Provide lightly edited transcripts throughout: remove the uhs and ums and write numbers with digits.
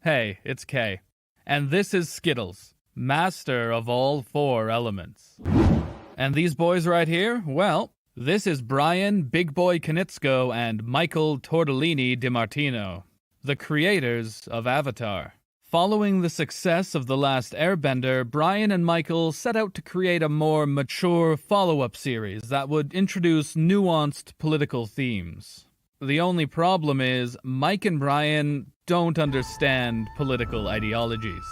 Hey, it's Kay. And this is Skittles, master of all four elements. And these boys right here, well, this is Brian Big Boy Knitzko and Michael Tortellini DiMartino, the creators of Avatar. Following the success of The Last Airbender, Brian and Michael set out to create a more mature follow-up series that would introduce nuanced political themes. The only problem is, Mike and Brian don't understand political ideologies.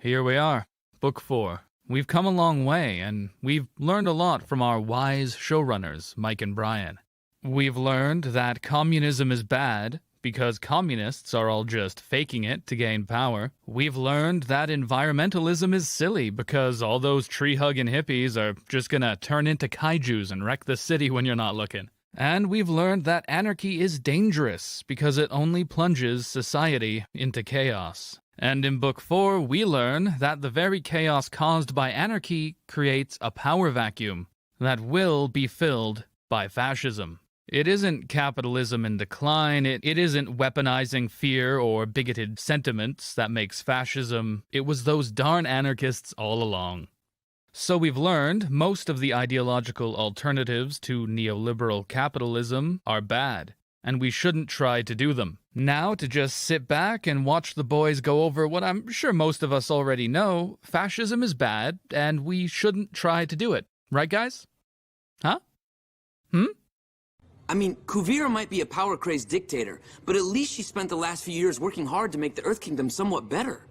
Here we are, Book 4. We've come a long way, and we've learned a lot from our wise showrunners, Mike and Brian. We've learned that communism is bad, because communists are all just faking it to gain power. We've learned that environmentalism is silly, because all those tree-hugging hippies are just gonna turn into kaijus and wreck the city when you're not looking. And we've learned that anarchy is dangerous, because it only plunges society into chaos. And in Book 4, we learn that the very chaos caused by anarchy creates a power vacuum that will be filled by fascism. It isn't capitalism in decline, it isn't weaponizing fear or bigoted sentiments that makes fascism. It was those darn anarchists all along. So we've learned most of the ideological alternatives to neoliberal capitalism are bad, and we shouldn't try to do them. Now, to just sit back and watch the boys go over what I'm sure most of us already know, fascism is bad, and we shouldn't try to do it. Right, guys? Huh? I mean, Kuvira might be a power-crazed dictator, but at least she spent the last few years working hard to make the Earth Kingdom somewhat better.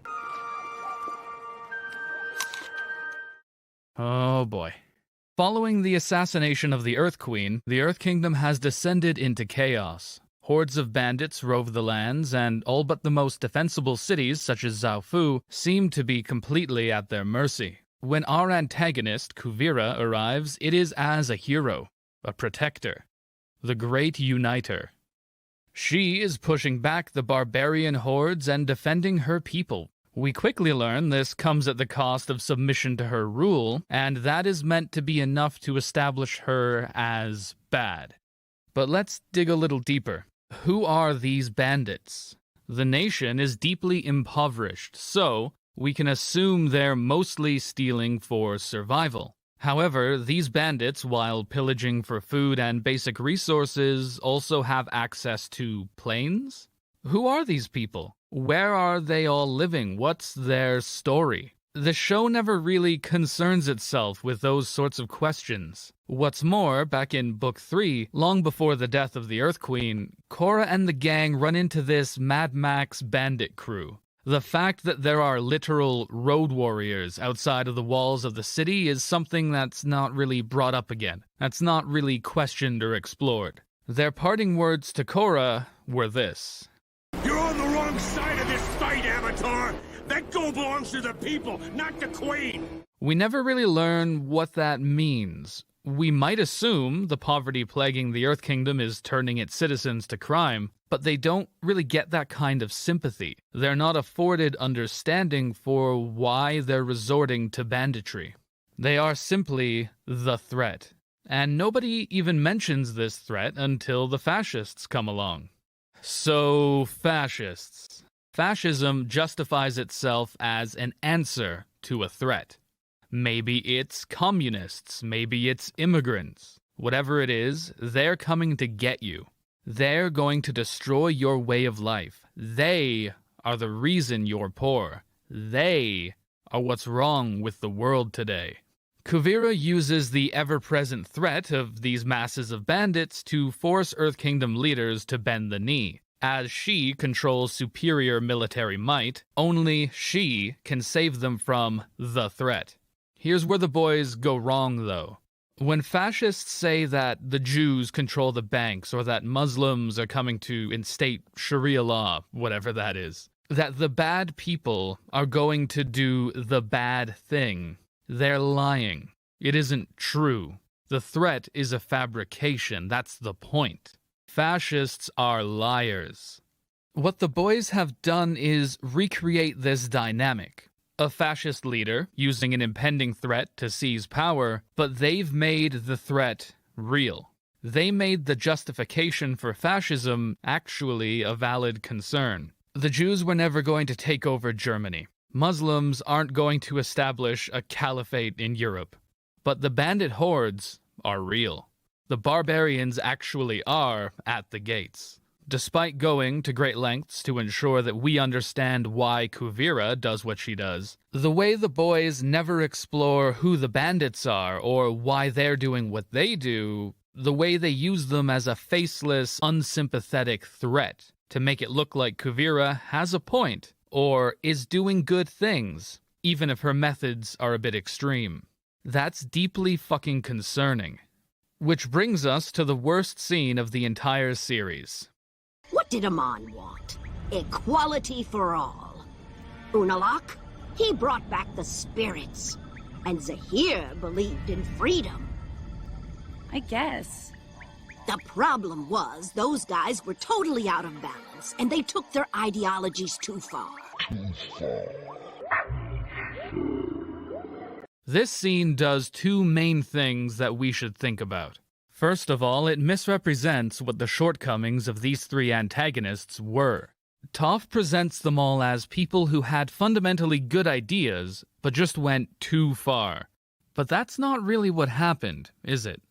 Oh boy. Following the assassination of the Earth Queen, the Earth Kingdom has descended into chaos. Hordes of bandits rove the lands, and all but the most defensible cities, such as Zaofu, seem to be completely at their mercy. When our antagonist, Kuvira, arrives, it is as a hero, a protector, the Great Uniter. She is pushing back the barbarian hordes and defending her people. We quickly learn this comes at the cost of submission to her rule, and that is meant to be enough to establish her as bad. But let's dig a little deeper. Who are these bandits? The nation is deeply impoverished, so we can assume they're mostly stealing for survival. However, these bandits, while pillaging for food and basic resources, also have access to planes? Who are these people? Where are they all living? What's their story? The show never really concerns itself with those sorts of questions. What's more, back in Book 3, long before the death of the Earth Queen, Korra and the gang run into this Mad Max bandit crew. The fact that there are literal road warriors outside of the walls of the city is something that's not really brought up again. That's not really questioned or explored. Their parting words to Korra were this: "You're on the wrong side of this fight, Avatar! That gold belongs to the people, not the Queen!" We never really learn what that means. We might assume the poverty plaguing the Earth Kingdom is turning its citizens to crime, but they don't really get that kind of sympathy. They're not afforded understanding for why they're resorting to banditry. They are simply the threat. And nobody even mentions this threat until the fascists come along. So, fascists. Fascism justifies itself as an answer to a threat. Maybe it's communists, maybe it's immigrants. Whatever it is, they're coming to get you. They're going to destroy your way of life. They are the reason you're poor. They are what's wrong with the world today. Kuvira uses the ever-present threat of these masses of bandits to force Earth Kingdom leaders to bend the knee. As she controls superior military might, only she can save them from the threat. Here's where the boys go wrong, though. When fascists say that the Jews control the banks or that Muslims are coming to instate Sharia law, whatever that is, that the bad people are going to do the bad thing, they're lying. It isn't true. The threat is a fabrication. That's the point. Fascists are liars. What the boys have done is recreate this dynamic. A fascist leader using an impending threat to seize power, but they've made the threat real. They made the justification for fascism actually a valid concern. The Jews were never going to take over Germany. Muslims aren't going to establish a caliphate in Europe. But the bandit hordes are real. The barbarians actually are at the gates. Despite going to great lengths to ensure that we understand why Kuvira does what she does, the way the boys never explore who the bandits are or why they're doing what they do, the way they use them as a faceless, unsympathetic threat to make it look like Kuvira has a point or is doing good things, even if her methods are a bit extreme. That's deeply fucking concerning. Which brings us to the worst scene of the entire series. What did Amon want? Equality for all. Unalak? He brought back the spirits. And Zahir believed in freedom. I guess. The problem was, those guys were totally out of balance, and they took their ideologies too far. This scene does two main things that we should think about. First of all, it misrepresents what the shortcomings of these three antagonists were. Toph presents them all as people who had fundamentally good ideas, but just went too far. But that's not really what happened, is it?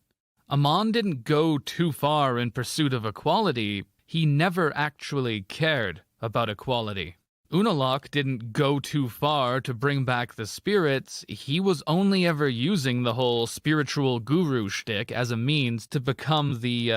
Amon didn't go too far in pursuit of equality. He never actually cared about equality. Unalak didn't go too far to bring back the spirits. He was only ever using the whole spiritual guru shtick as a means to become the,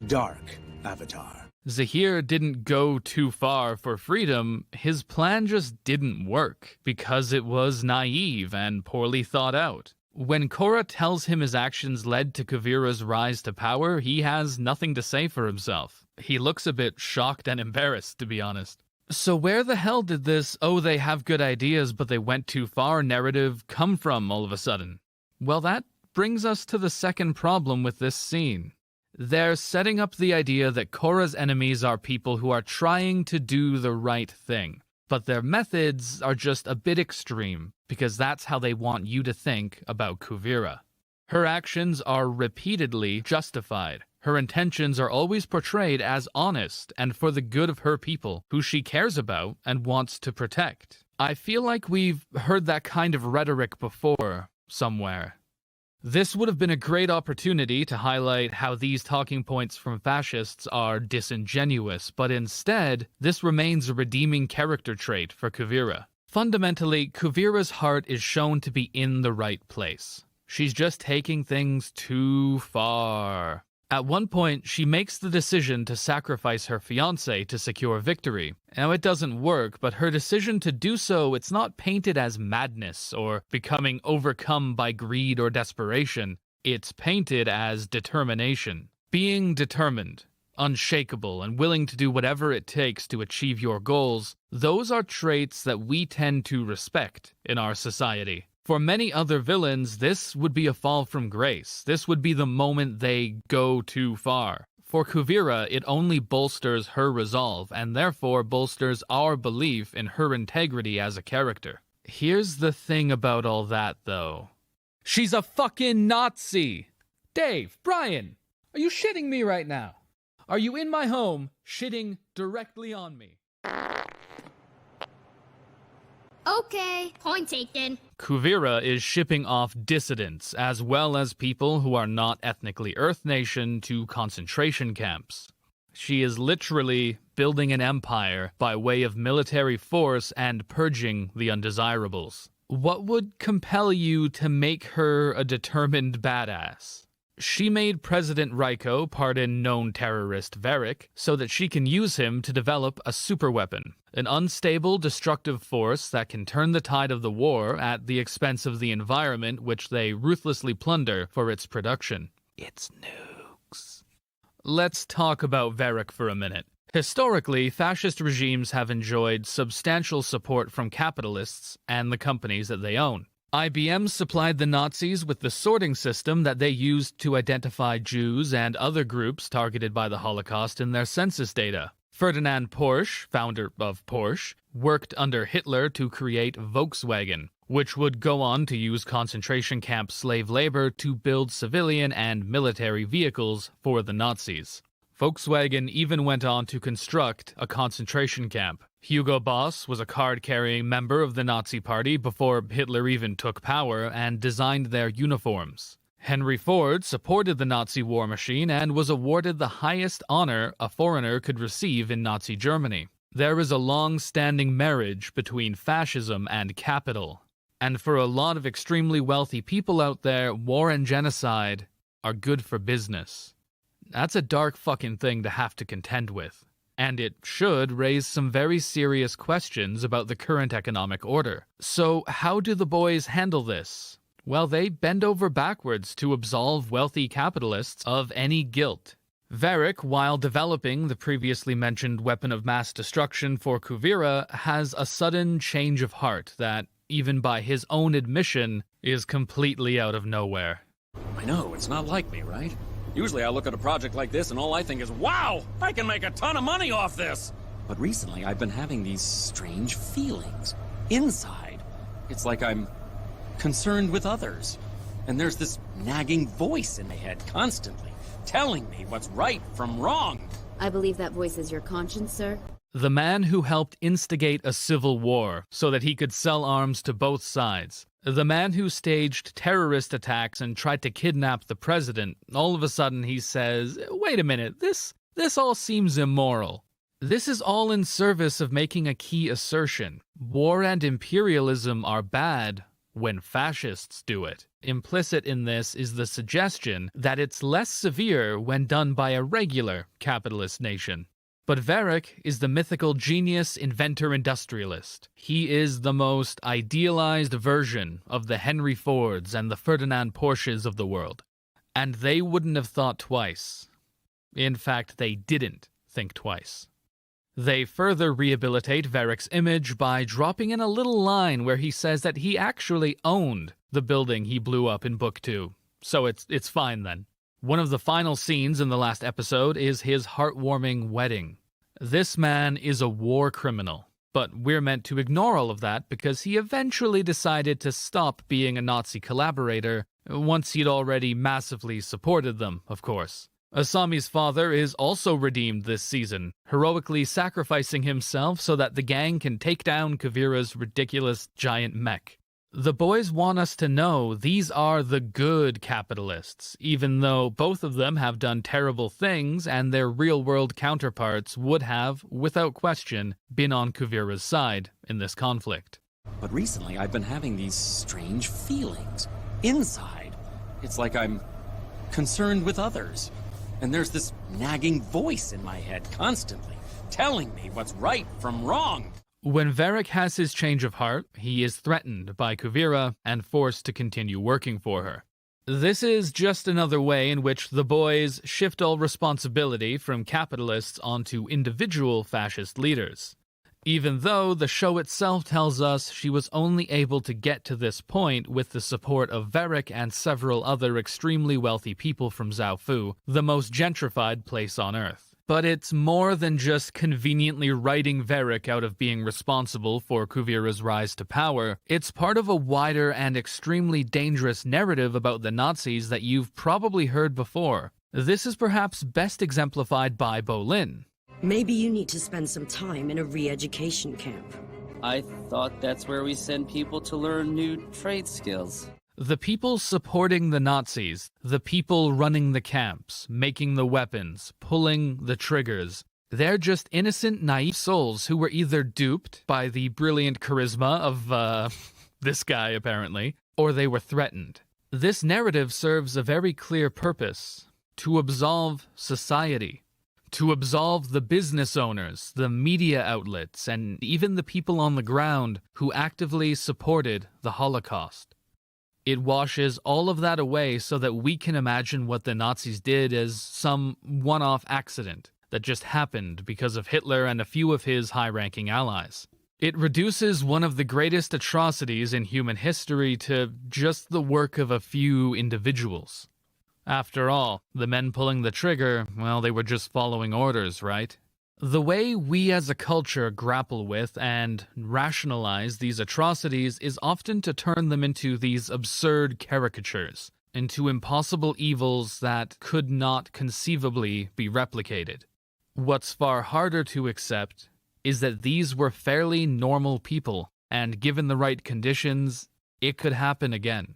Dark Avatar. Zahir didn't go too far for freedom. His plan just didn't work, because it was naive and poorly thought out. When Korra tells him his actions led to Kuvira's rise to power, he has nothing to say for himself. He looks a bit shocked and embarrassed, to be honest. So where the hell did this, oh, they have good ideas but they went too far narrative come from all of a sudden? Well, that brings us to the second problem with this scene. They're setting up the idea that Korra's enemies are people who are trying to do the right thing, but their methods are just a bit extreme, because that's how they want you to think about Kuvira. Her actions are repeatedly justified. Her intentions are always portrayed as honest and for the good of her people, who she cares about and wants to protect. I feel like we've heard that kind of rhetoric before, somewhere. This would have been a great opportunity to highlight how these talking points from fascists are disingenuous, but instead, this remains a redeeming character trait for Kuvira. Fundamentally, Kuvira's heart is shown to be in the right place. She's just taking things too far. At one point, she makes the decision to sacrifice her fiancé to secure victory. Now, it doesn't work, but her decision to do so, it's not painted as madness or becoming overcome by greed or desperation. It's painted as determination. Being determined, unshakable, and willing to do whatever it takes to achieve your goals, those are traits that we tend to respect in our society. For many other villains, this would be a fall from grace. This would be the moment they go too far. For Kuvira, it only bolsters her resolve, and therefore bolsters our belief in her integrity as a character. Here's the thing about all that, though. She's a fucking Nazi! Dave, Brian, are you shitting me right now? Are you in my home, shitting directly on me? Okay, point taken. Kuvira is shipping off dissidents, as well as people who are not ethnically Earth Nation, to concentration camps. She is literally building an empire by way of military force and purging the undesirables. What would compel you to make her a determined badass? She made President Raiko pardon known terrorist Varric so that she can use him to develop a superweapon, an unstable, destructive force that can turn the tide of the war at the expense of the environment which they ruthlessly plunder for its production. It's nukes. Let's talk about Varric for a minute. Historically, fascist regimes have enjoyed substantial support from capitalists and the companies that they own. IBM supplied the Nazis with the sorting system that they used to identify Jews and other groups targeted by the Holocaust in their census data. Ferdinand Porsche, founder of Porsche, worked under Hitler to create Volkswagen, which would go on to use concentration camp slave labor to build civilian and military vehicles for the Nazis. Volkswagen even went on to construct a concentration camp. Hugo Boss was a card-carrying member of the Nazi Party before Hitler even took power and designed their uniforms. Henry Ford supported the Nazi war machine and was awarded the highest honor a foreigner could receive in Nazi Germany. There is a long-standing marriage between fascism and capital. And for a lot of extremely wealthy people out there, war and genocide are good for business. That's a dark fucking thing to have to contend with. And it should raise some very serious questions about the current economic order. So how do the boys handle this? Well, they bend over backwards to absolve wealthy capitalists of any guilt. Varric, while developing the previously mentioned weapon of mass destruction for Kuvira, has a sudden change of heart that, even by his own admission, is completely out of nowhere. I know, it's not like me, right? Usually I look at a project like this and all I think is, wow, I can make a ton of money off this! But recently I've been having these strange feelings. Inside, it's like I'm concerned with others. And there's this nagging voice in my head constantly, telling me what's right from wrong. I believe that voice is your conscience, sir. The man who helped instigate a civil war so that he could sell arms to both sides. The man who staged terrorist attacks and tried to kidnap the president. All of a sudden he says, wait a minute, this all seems immoral. This is all in service of making a key assertion. War and imperialism are bad when fascists do it. Implicit in this is the suggestion that it's less severe when done by a regular capitalist nation. But Varric is the mythical genius inventor-industrialist. He is the most idealized version of the Henry Fords and the Ferdinand Porsches of the world. And they wouldn't have thought twice. In fact, they didn't think twice. They further rehabilitate Varric's image by dropping in a little line where he says that he actually owned the building he blew up in Book 2. So it's fine then. One of the final scenes in the last episode is his heartwarming wedding. This man is a war criminal, but we're meant to ignore all of that because he eventually decided to stop being a Nazi collaborator once he'd already massively supported them, of course. Asami's father is also redeemed this season, heroically sacrificing himself so that the gang can take down Kuvira's ridiculous giant mech. The boys want us to know these are the good capitalists, even though both of them have done terrible things and their real-world counterparts would have, without question, been on Kuvira's side in this conflict. But recently I've been having these strange feelings. Inside, it's like I'm concerned with others. And there's this nagging voice in my head constantly, telling me what's right from wrong. When Varric has his change of heart, he is threatened by Kuvira and forced to continue working for her. This is just another way in which the boys shift all responsibility from capitalists onto individual fascist leaders. Even though the show itself tells us she was only able to get to this point with the support of Varric and several other extremely wealthy people from Zaofu, the most gentrified place on Earth. But it's more than just conveniently writing Varric out of being responsible for Kuvira's rise to power. It's part of a wider and extremely dangerous narrative about the Nazis that you've probably heard before. This is perhaps best exemplified by Bolin. Maybe you need to spend some time in a re-education camp. I thought that's where we send people to learn new trade skills. The people supporting the Nazis, the people running the camps, making the weapons, pulling the triggers, they're just innocent, naive souls who were either duped by the brilliant charisma of, this guy apparently, or they were threatened. This narrative serves a very clear purpose: to absolve society, to absolve the business owners, the media outlets, and even the people on the ground who actively supported the Holocaust. It washes all of that away so that we can imagine what the Nazis did as some one-off accident that just happened because of Hitler and a few of his high-ranking allies. It reduces one of the greatest atrocities in human history to just the work of a few individuals. After all, the men pulling the trigger, well, they were just following orders, right? The way we as a culture grapple with and rationalize these atrocities is often to turn them into these absurd caricatures, into impossible evils that could not conceivably be replicated. What's far harder to accept is that these were fairly normal people, and given the right conditions, it could happen again.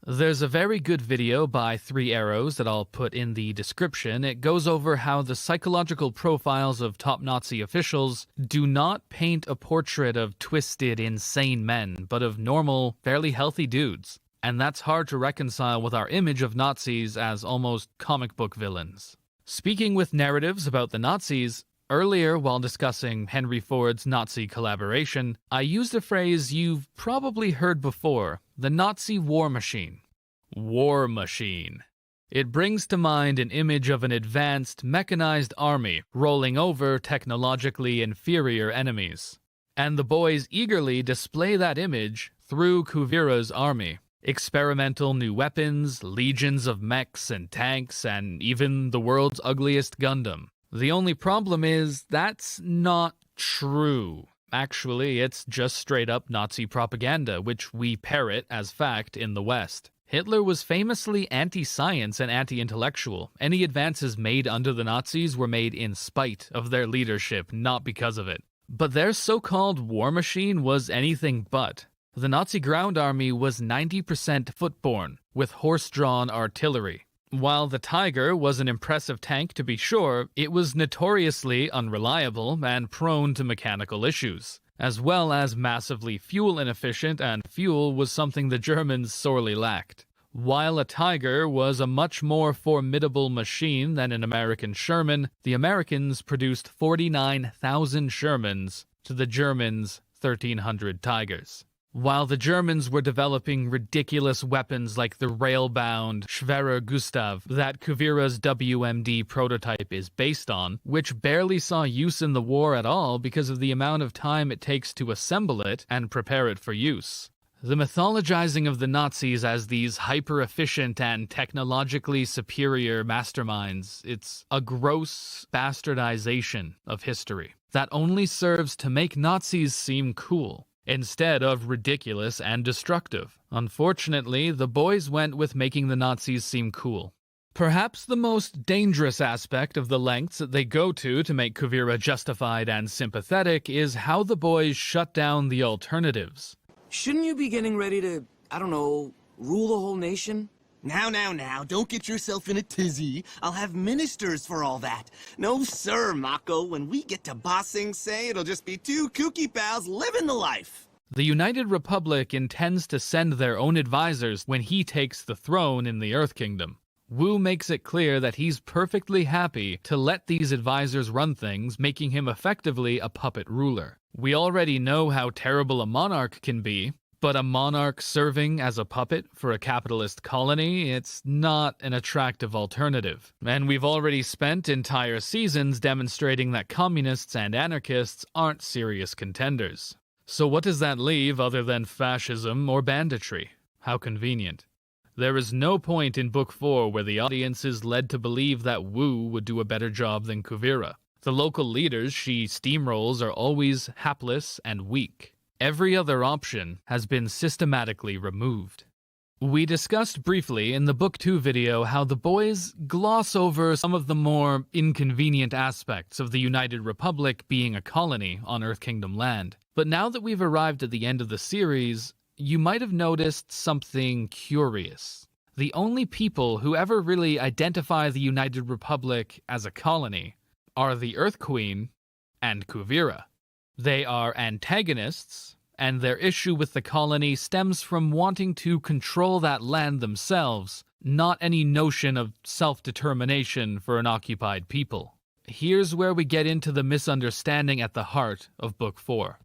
There's a very good video by 3 Arrows that I'll put in the description. It goes over how the psychological profiles of top Nazi officials do not paint a portrait of twisted, insane men, but of normal, fairly healthy dudes. And that's hard to reconcile with our image of Nazis as almost comic book villains. Speaking with narratives about the Nazis, earlier while discussing Henry Ford's Nazi collaboration, I used a phrase you've probably heard before, the Nazi war machine. War machine. It brings to mind an image of an advanced, mechanized army rolling over technologically inferior enemies. And the boys eagerly display that image through Kuvira's army. Experimental new weapons, legions of mechs and tanks, and even the world's ugliest Gundam. The only problem is that's not true. Actually, it's just straight-up Nazi propaganda, which we parrot as fact in the West. Hitler was famously anti-science and anti-intellectual. Any advances made under the Nazis were made in spite of their leadership, not because of it. But their so-called war machine was anything but. The Nazi ground army was 90% foot-borne, with horse-drawn artillery. While the Tiger was an impressive tank to be sure, it was notoriously unreliable and prone to mechanical issues, as well as massively fuel inefficient, and fuel was something the Germans sorely lacked. While a Tiger was a much more formidable machine than an American Sherman, the Americans produced 49,000 Shermans to the Germans' 1,300 Tigers. While the Germans were developing ridiculous weapons like the rail-bound Schwerer Gustav that Kuvira's WMD prototype is based on, which barely saw use in the war at all because of the amount of time it takes to assemble it and prepare it for use. The mythologizing of the Nazis as these hyper-efficient and technologically superior masterminds, it's a gross bastardization of history that only serves to make Nazis seem cool, instead of ridiculous and destructive. Unfortunately, the boys went with making the Nazis seem cool. Perhaps the most dangerous aspect of the lengths that they go to make Kuvira justified and sympathetic is how the boys shut down the alternatives. Shouldn't you be getting ready to, I don't know, rule the whole nation? Now, don't get yourself in a tizzy. I'll have ministers for all that. No sir, Mako. When we get to bossing, say, it'll just be 2 kooky pals living the life. The United Republic intends to send their own advisors when he takes the throne in the Earth Kingdom. Wu makes it clear that he's perfectly happy to let these advisors run things, making him effectively a puppet ruler. We already know how terrible a monarch can be, but a monarch serving as a puppet for a capitalist colony, it's not an attractive alternative. And we've already spent entire seasons demonstrating that communists and anarchists aren't serious contenders. So what does that leave other than fascism or banditry? How convenient. There is no point in Book 4 where the audience is led to believe that Wu would do a better job than Kuvira. The local leaders she steamrolls are always hapless and weak. Every other option has been systematically removed. We discussed briefly in the Book 2 video how the boys gloss over some of the more inconvenient aspects of the United Republic being a colony on Earth Kingdom land. But now that we've arrived at the end of the series, you might have noticed something curious. The only people who ever really identify the United Republic as a colony are the Earth Queen and Kuvira. They are antagonists, and their issue with the colony stems from wanting to control that land themselves, not any notion of self-determination for an occupied people. Here's where we get into the misunderstanding at the heart of Book 4.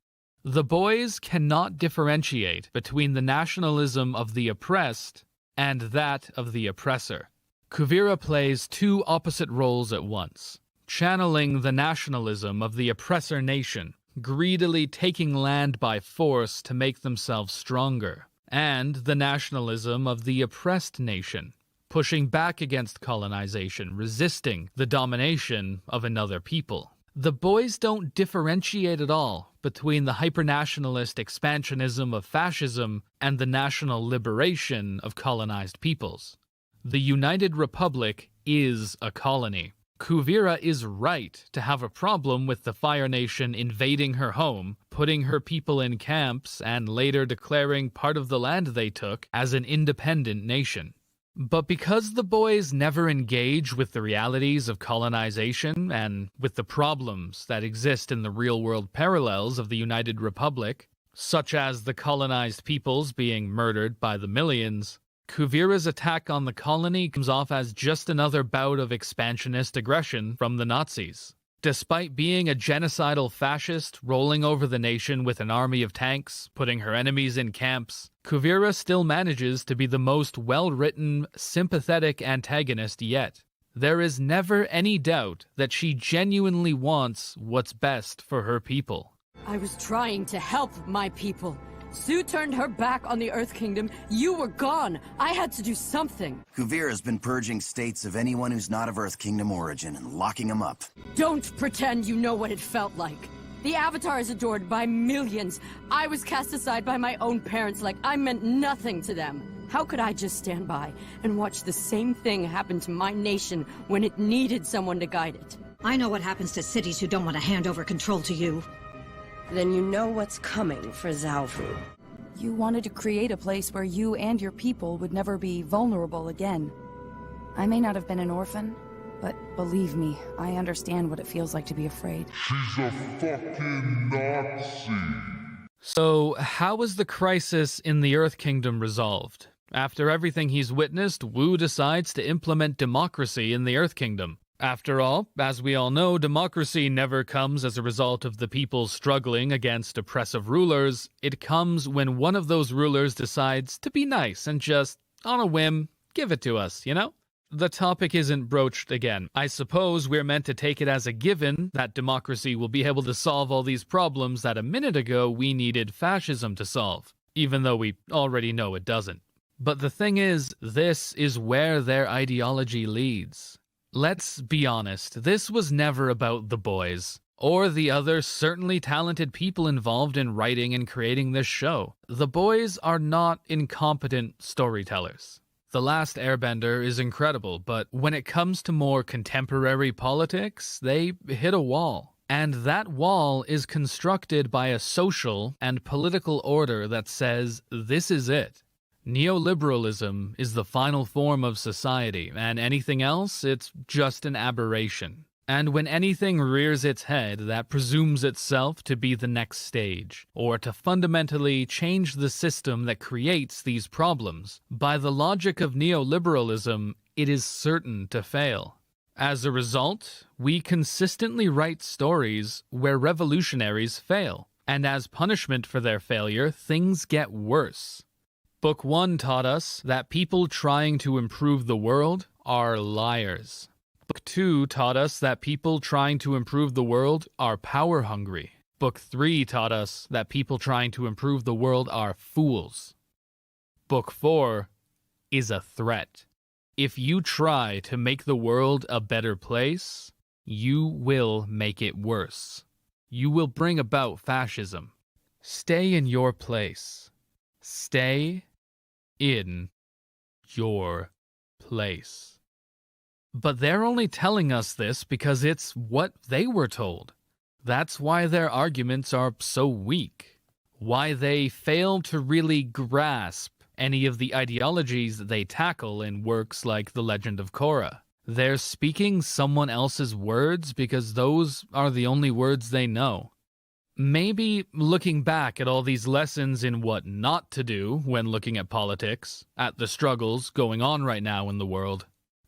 The boys cannot differentiate between the nationalism of the oppressed and that of the oppressor. Kuvira plays 2 opposite roles at once, channeling the nationalism of the oppressor nation, greedily taking land by force to make themselves stronger, and the nationalism of the oppressed nation, pushing back against colonization, resisting the domination of another people. The boys don't differentiate at all between the hypernationalist expansionism of fascism and the national liberation of colonized peoples. The United Republic is a colony. Kuvira is right to have a problem with the Fire Nation invading her home, putting her people in camps, and later declaring part of the land they took as an independent nation. But because the boys never engage with the realities of colonization and with the problems that exist in the real-world parallels of the United Republic, such as the colonized peoples being murdered by the millions, Kuvira's attack on the colony comes off as just another bout of expansionist aggression from the Nazis. Despite being a genocidal fascist rolling over the nation with an army of tanks, putting her enemies in camps, Kuvira still manages to be the most well-written, sympathetic antagonist yet. There is never any doubt that she genuinely wants what's best for her people. I was trying to help my people. Sue turned her back on the Earth Kingdom. You were gone. I had to do something. Kuvira's been purging states of anyone who's not of Earth Kingdom origin and locking them up. Don't pretend you know what it felt like. The Avatar is adored by millions. I was cast aside by my own parents like I meant nothing to them. How could I just stand by and watch the same thing happen to my nation when it needed someone to guide it? I know what happens to cities who don't want to hand over control to you. Then you know what's coming for Zalfu. You wanted to create a place where you and your people would never be vulnerable again. I may not have been an orphan, but believe me, I understand what it feels like to be afraid. She's a fucking Nazi. So, how was the crisis in the Earth Kingdom resolved? After everything he's witnessed, Wu decides to implement democracy in the Earth Kingdom. After all, as we all know, democracy never comes as a result of the people struggling against oppressive rulers. It comes when one of those rulers decides to be nice and just, on a whim, give it to us, you know? The topic isn't broached again. I suppose we're meant to take it as a given that democracy will be able to solve all these problems that a minute ago we needed fascism to solve, even though we already know it doesn't. But the thing is, this is where their ideology leads. Let's be honest, this was never about the boys, or the other certainly talented people involved in writing and creating this show. The boys are not incompetent storytellers. The Last Airbender is incredible, but when it comes to more contemporary politics, they hit a wall. And that wall is constructed by a social and political order that says, this is it. Neoliberalism is the final form of society, and anything else, it's just an aberration. And when anything rears its head, that presumes itself to be the next stage, or to fundamentally change the system that creates these problems, by the logic of neoliberalism, it is certain to fail. As a result, we consistently write stories where revolutionaries fail, and as punishment for their failure, things get worse. Book 1 taught us that people trying to improve the world are liars. Book 2 taught us that people trying to improve the world are power-hungry. Book 3 taught us that people trying to improve the world are fools. Book 4 is a threat. If you try to make the world a better place, you will make it worse. You will bring about fascism. Stay in your place. Stay in your place. But they're only telling us this because it's what they were told. That's why their arguments are so weak. Why they fail to really grasp any of the ideologies that they tackle in works like The Legend of Korra. They're speaking someone else's words because those are the only words they know. Maybe looking back at all these lessons in what not to do when looking at politics, at the struggles going on right now in the world,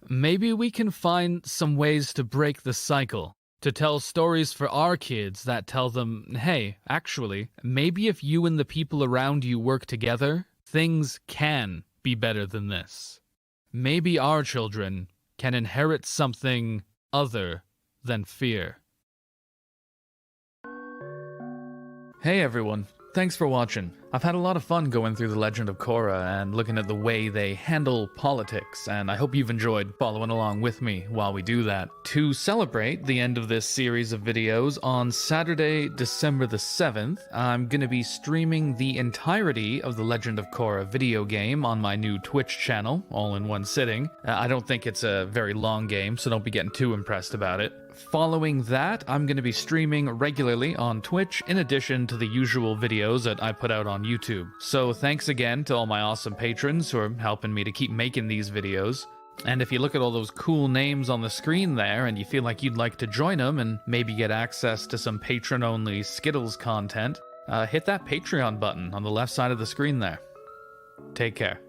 maybe we can find some ways to break the cycle, to tell stories for our kids that tell them, hey, actually, maybe if you and the people around you work together, things can be better than this. Maybe our children can inherit something other than fear. Hey everyone, thanks for watching. I've had a lot of fun going through the Legend of Korra and looking at the way they handle politics, and I hope you've enjoyed following along with me while we do that. To celebrate the end of this series of videos, on Saturday, December the 7th, I'm going to be streaming the entirety of the Legend of Korra video game on my new Twitch channel, all in one sitting. I don't think it's a very long game, so don't be getting too impressed about it. Following that, I'm going to be streaming regularly on Twitch, in addition to the usual videos that I put out on YouTube. So thanks again to all my awesome patrons who are helping me to keep making these videos. And if you look at all those cool names on the screen there, and you feel like you'd like to join them and maybe get access to some patron-only Skittles content, hit that Patreon button on the left side of the screen there. Take care.